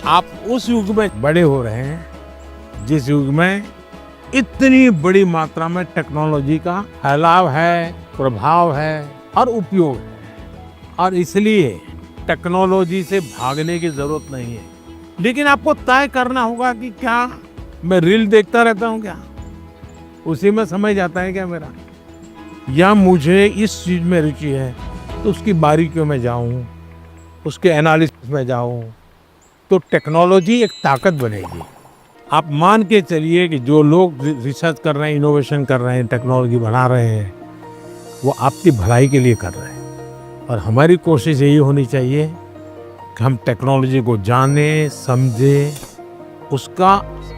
आप उस युग में बड़े हो रहे हैं जिस युग में इतनी बड़ी मात्रा में टेक्नोलॉजी का फैलाव है, प्रभाव है और उपयोग है। और इसलिए टेक्नोलॉजी से भागने की जरूरत नहीं है, लेकिन आपको तय करना होगा कि क्या मैं रील देखता रहता हूँ, क्या उसी में समय जाता है क्या मेरा, या मुझे इस चीज में रुचि है तो उसकी बारीकियों में जाऊं, उसके एनालिसिस में जाऊं, तो टेक्नोलॉजी एक ताकत बनेगी। आप मान के चलिए कि जो लोग रिसर्च कर रहे हैं, इनोवेशन कर रहे हैं, टेक्नोलॉजी बढ़ा रहे हैं, वो आपकी भलाई के लिए कर रहे हैं। और हमारी कोशिश यही होनी चाहिए कि हम टेक्नोलॉजी को जानें, समझें, उसका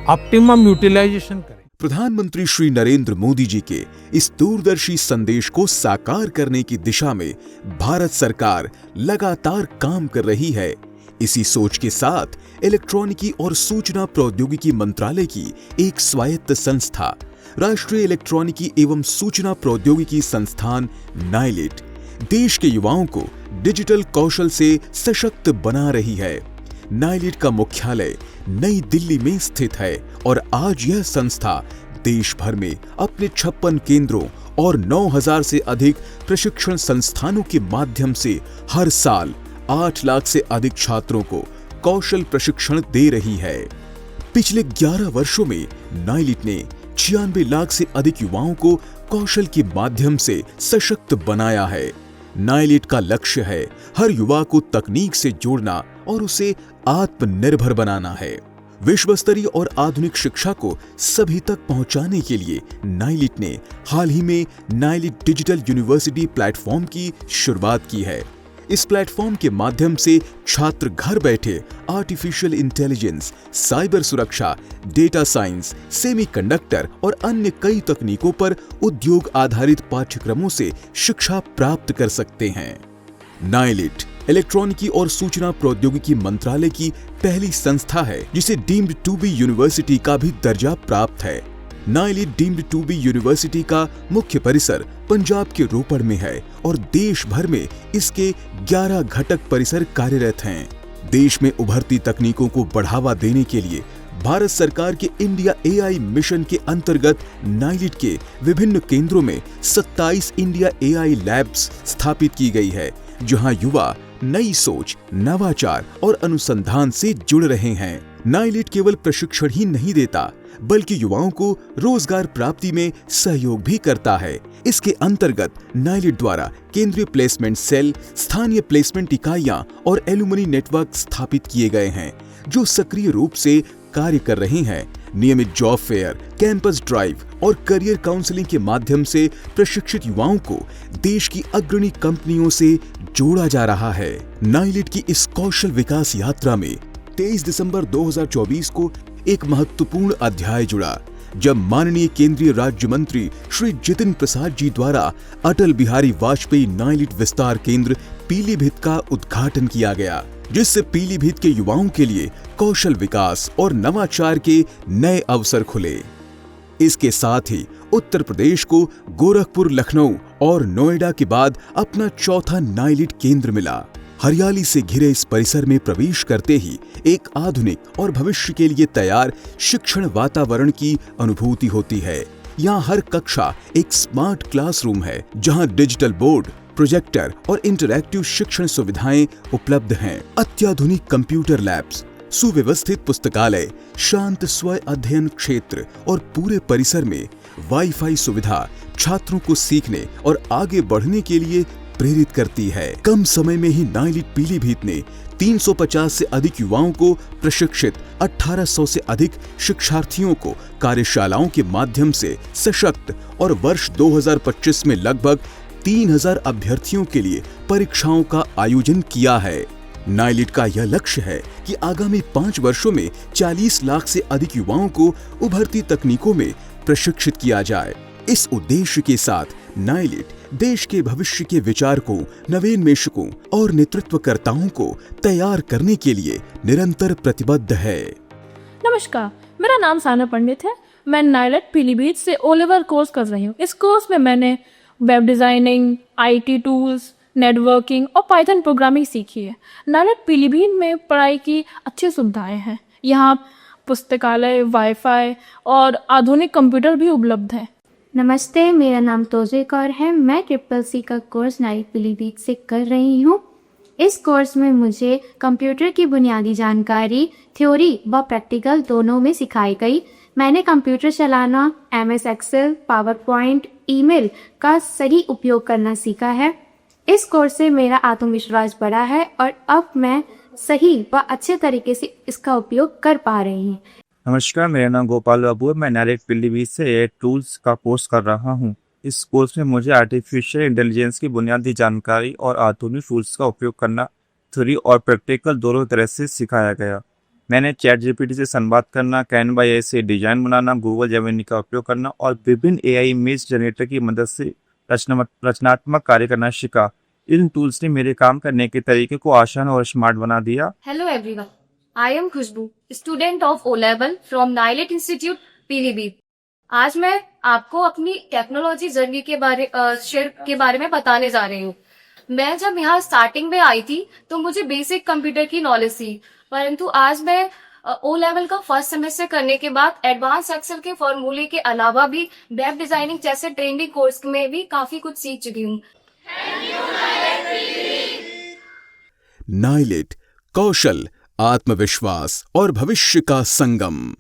ऑप्टिमम यूटिलाइजेशन करें। प्रधानमंत्री श्री नरेंद्र मोदी जी के इस दूरदर्शी संदेश को साकार करने की दिशा में भारत सरकार लगातार काम कर रही है। इसी सोच के साथ इलेक्ट्रॉनिकी और सूचना प्रौद्योगिकी मंत्रालय की एक स्वायत्त संस्था राष्ट्रीय इलेक्ट्रॉनिकी एवं सूचना प्रौद्योगिकी संस्थान नाइलिट देश के युवाओं को डिजिटल कौशल से सशक्त बना रही है। नाइलिट का मुख्यालय नई दिल्ली में स्थित है और आज यह संस्था देश भर में अपने 56 केंद्रों और 9,000 से अधिक प्रशिक्षण संस्थानों के माध्यम से हर साल 8 लाख से अधिक छात्रों को कौशल प्रशिक्षण दे रही है। पिछले 11 वर्षों में नाइलिट ने 96 लाख से अधिक युवाओं को कौशल के माध्यम से सशक्त बनाया है। नाइलिट का लक्ष्य है हर युवा को तकनीक से जोड़ना और उसे आत्मनिर्भर बनाना है। विश्व स्तरीय और आधुनिक शिक्षा को सभी तक पहुंचाने के लिए नाइलिट ने हाल ही में नाइलिट डिजिटल यूनिवर्सिटी प्लेटफॉर्म की शुरुआत की है। इस प्लेटफॉर्म के माध्यम से छात्र घर बैठे आर्टिफिशियल इंटेलिजेंस, साइबर सुरक्षा, डेटा साइंस, सेमीकंडक्टर और अन्य कई तकनीकों पर उद्योग आधारित पाठ्यक्रमों से शिक्षा प्राप्त कर सकते हैं। नाइलिट इलेक्ट्रॉनिकी और सूचना प्रौद्योगिकी मंत्रालय की पहली संस्था है जिसे डीम्ड टू बी यूनिवर्सिटी का भी दर्जा प्राप्त है। NIELIT deemed to be university का मुख्य परिसर पंजाब के रोपड़ में है और देश भर में इसके 11 घटक परिसर कार्यरत हैं। देश में उभरती तकनीकों को बढ़ावा देने के लिए भारत सरकार के इंडिया एआई मिशन के अंतर्गत नाइलिट के विभिन्न केंद्रों में 27 इंडिया एआई लैब्स स्थापित की गई है, जहां युवा नई सोच, नवाचार और अनुसंधान से जुड़ रहे हैं। नाइलिट केवल प्रशिक्षण ही नहीं देता बल्कि युवाओं को रोजगार प्राप्ति में सहयोग भी करता है। इसके अंतर्गत नाइलिट द्वारा केंद्रीय प्लेसमेंट सेल, स्थानीय प्लेसमेंट इकाइयां और एलुमनी नेटवर्क स्थापित किए गए हैं जो सक्रिय रूप से कार्य कर रहे हैं। नियमित जॉब फेयर, कैंपस ड्राइव और करियर काउंसलिंग के माध्यम से प्रशिक्षित युवाओं को देश की अग्रणी कंपनियों से जोड़ा जा रहा है। नाइलिट की इस कौशल विकास यात्रा में 23 दिसंबर 2024 को एक महत्वपूर्ण अध्याय जुड़ा, जब माननीय केंद्रीय राज्य मंत्री श्री जितिन प्रसाद जी द्वारा अटल बिहारी वाजपेयी नाइलिट विस्तार केंद्र पीलीभीत का उद्घाटन किया गया, जिससे पीलीभीत के युवाओं के लिए कौशल विकास और नवाचार के नए अवसर खुले। इसके साथ ही उत्तर प्रदेश को गोरखपुर, लखनऊ और नोएडा के बाद अपना चौथा नाइलिट केंद्र मिला। हरियाली से घिरे इस परिसर में प्रवेश करते ही एक आधुनिक और भविष्य के लिए तैयार शिक्षण वातावरण की अनुभूति होती है। यहाँ हर कक्षा एक स्मार्ट क्लासरूम है, जहाँ डिजिटल बोर्ड, प्रोजेक्टर और इंटरैक्टिव शिक्षण सुविधाएं उपलब्ध हैं। अत्याधुनिक कंप्यूटर लैब्स, सुव्यवस्थित पुस्तकालय, शांत स्व अध्ययन क्षेत्र और पूरे परिसर में वाईफाई सुविधा छात्रों को सीखने और आगे बढ़ने के लिए प्रेरित करती है। कम समय में ही नाइलिट पीलीभीत ने 350 से अधिक युवाओं को प्रशिक्षित, 1800 से अधिक शिक्षार्थियों को कार्यशालाओं के माध्यम से सशक्त और वर्ष 2025 में लगभग 3000 अभ्यर्थियों के लिए परीक्षाओं का आयोजन किया है। नाइलिट का यह लक्ष्य है कि आगामी 5 वर्षों में 40 लाख से अधिक युवाओं को उभरती तकनीकों में प्रशिक्षित किया जाए। इस उद्देश्य के साथ नाइलिट देश के भविष्य के विचारकों, नवोन्मेषकों और नेतृत्वकर्ताओं को तैयार करने के लिए निरंतर प्रतिबद्ध है। नमस्कार, मेरा नाम साना पंडित है। मैं नाइलिट पीलीभीत से ओ लेवल कोर्स कर रही हूँ। इस कोर्स में मैंने web designing, IT tools, networking और पाइथन प्रोग्रामिंग सीखी है। नायलट पीलीभीत में पढ़ाई की अच्छी सुविधाएं हैं। यहाँ पुस्तकालय, वाईफाई और आधुनिक कंप्यूटर भी उपलब्ध है। नमस्ते, मेरा नाम तोजे कौर है। मैं CCC का कोर्स नायलट पीलीभीत से कर रही हूँ। इस कोर्स में मुझे कंप्यूटर की बुनियादी जानकारी थ्योरी व प्रैक्टिकल दोनों में सिखाई गई। मैंने कंप्यूटर चलाना, MS Excel, PowerPoint, email का सही उपयोग करना सीखा है। इस कोर्स से मेरा आत्मविश्वास बढ़ा है और अब मैं सही व अच्छे तरीके से इसका उपयोग कर पा रही हूँ। नमस्कार, मेरा नाम गोपाल बाबू है। मैं नायलट पीलीभीत से AI टूल्स का कोर्स कर रहा हूँ। इस कोर्स में मुझे आर्टिफिशियल इंटेलिजेंस की बुनियादी जानकारी और आधुनिक टूल्स का उपयोग करना थ्योरी और प्रैक्टिकल दोनों तरह से सिखाया गया। मैंने ChatGPT से संवाद करना, कैनवा AI से डिजाइन बनाना, गूगल जेमिनी का उपयोग करना और विभिन्न AI इमेज जनरेटर की मदद से रचनात्मक कार्य करना सीखा। इन टूल्स ने मेरे काम करने के तरीके को आसान और स्मार्ट बना दिया। Hello everyone, I am Khushbu, student of O level from Nilet Institute, Pilibhit. आज मैं आपको अपनी टेक्नोलॉजी जर्नी के बारे में बताने जा रही हूँ। मैं जब यहाँ स्टार्टिंग में आई थी तो मुझे बेसिक कंप्यूटर की नॉलेज थी, परंतु आज मैं O लेवल का फर्स्ट सेमेस्टर करने के बाद एडवांस एक्सेल के फॉर्मूले के अलावा भी वेब डिजाइनिंग जैसे ट्रेंडिंग कोर्स में भी काफी कुछ सीख चुकी हूँ। नायलेट, कौशल, आत्मविश्वास और भविष्य का संगम।